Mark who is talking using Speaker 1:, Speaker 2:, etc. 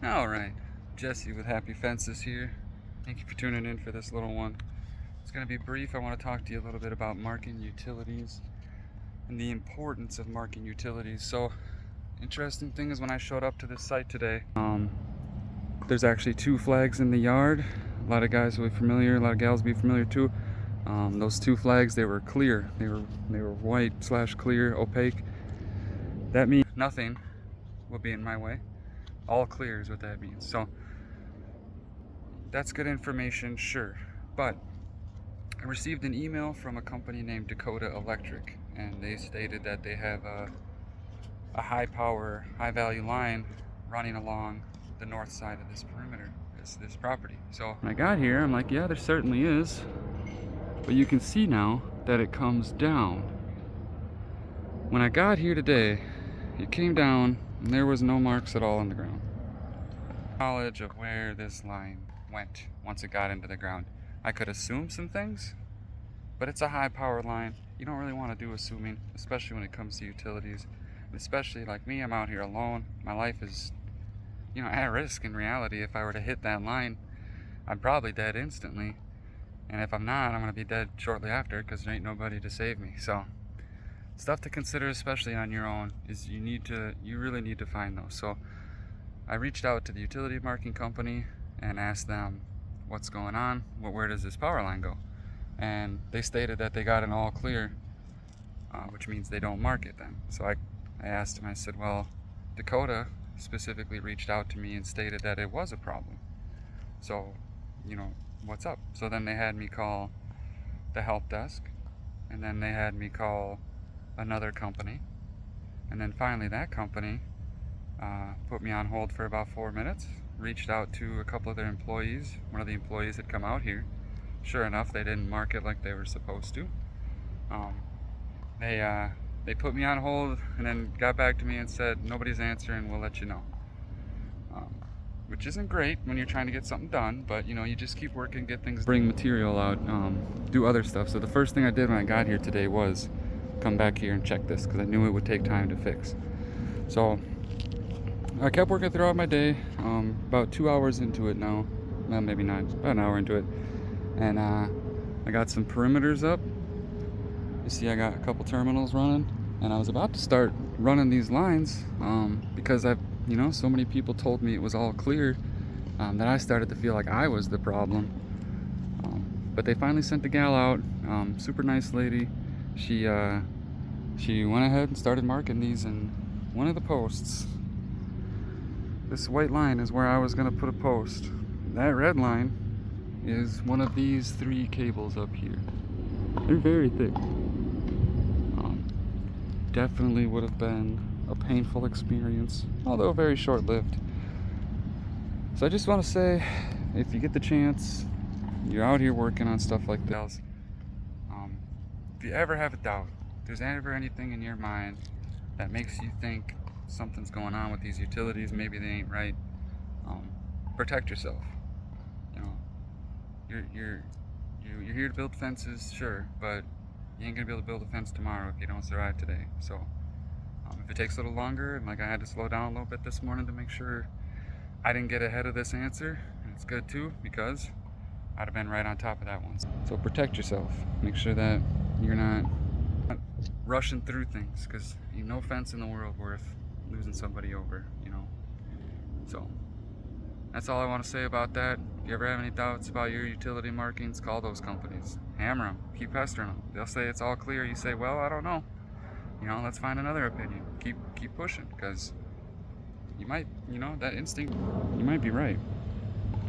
Speaker 1: Alright, Jesse with Happy Fences here. Thank you for tuning in for this little one. It's going to be brief. I want to talk to you a little bit about marking utilities and the importance of marking utilities. So, interesting thing is when I showed up to this site today, there's actually two flags in the yard. A lot of guys will be familiar, a lot of gals will be familiar too. Those two flags, they were clear. They were white/clear, opaque. That means nothing will be in my way. All clear is what that means. So that's good information, sure. But I received an email from a company named Dakota Electric, and they stated that they have a high power, high value line running along the north side of this perimeter, this property. So when I got here, I'm like, yeah, there certainly is. But you can see now that it comes down. When I got here today, it came down and there was no marks at all on the ground. Knowledge of where this line went once it got into the ground. I could assume some things, but it's a high power line. You don't really want to do assuming, especially when it comes to utilities. And especially like me, I'm out here alone. My life is, at risk in reality. If I were to hit that line, I'm probably dead instantly. And if I'm not, I'm going to be dead shortly after because there ain't nobody to save me. So stuff to consider, especially on your own, is you really need to find those. So I reached out to the utility marking company and asked them what's going on, where does this power line go? And they stated that they got an all clear, which means they don't mark it then. So I asked them, I said, well, Dakota specifically reached out to me and stated that it was a problem. So, what's up? So then they had me call the help desk, and then they had me call another company, and then finally that company put me on hold for about 4 minutes, reached out to a couple of their employees. One of the employees had come out here. Sure enough, they didn't mark it like they were supposed to. They put me on hold and then got back to me and said, nobody's answering, we'll let you know. Which isn't great when you're trying to get something done, but you just keep working, get things, bring material out, do other stuff. So the first thing I did when I got here today was come back here and check this because I knew it would take time to fix. So I kept working throughout my day, about 2 hours into it now, well, maybe not, about an hour into it, and I got some perimeters up. You see I got a couple terminals running, and I was about to start running these lines because so many people told me it was all clear that I started to feel like I was the problem. But they finally sent the gal out, super nice lady. She went ahead and started marking these in one of the posts. This white line is where I was going to put a post. That red line is one of these 3 cables up here. They're very thick. Definitely would have been a painful experience, although very short-lived. So I just want to say, if you get the chance, you're out here working on stuff like this, if you ever have a doubt, if there's ever anything in your mind that makes you think something's going on with these utilities, maybe they ain't right, protect yourself. You're here to build fences, sure, but you ain't gonna be able to build a fence tomorrow if you don't survive today. So if it takes a little longer, and like I had to slow down a little bit this morning to make sure I didn't get ahead of this answer, and it's good too because I'd have been right on top of that one. So protect yourself. Make sure that you're not rushing through things because no fence in the world worth losing somebody over, So that's all I want to say about that. If you ever have any doubts about your utility markings, call those companies. Hammer them. Keep pestering them. They'll say it's all clear. You say, well, I don't know. Let's find another opinion. Keep pushing because you might, that instinct, you might be right.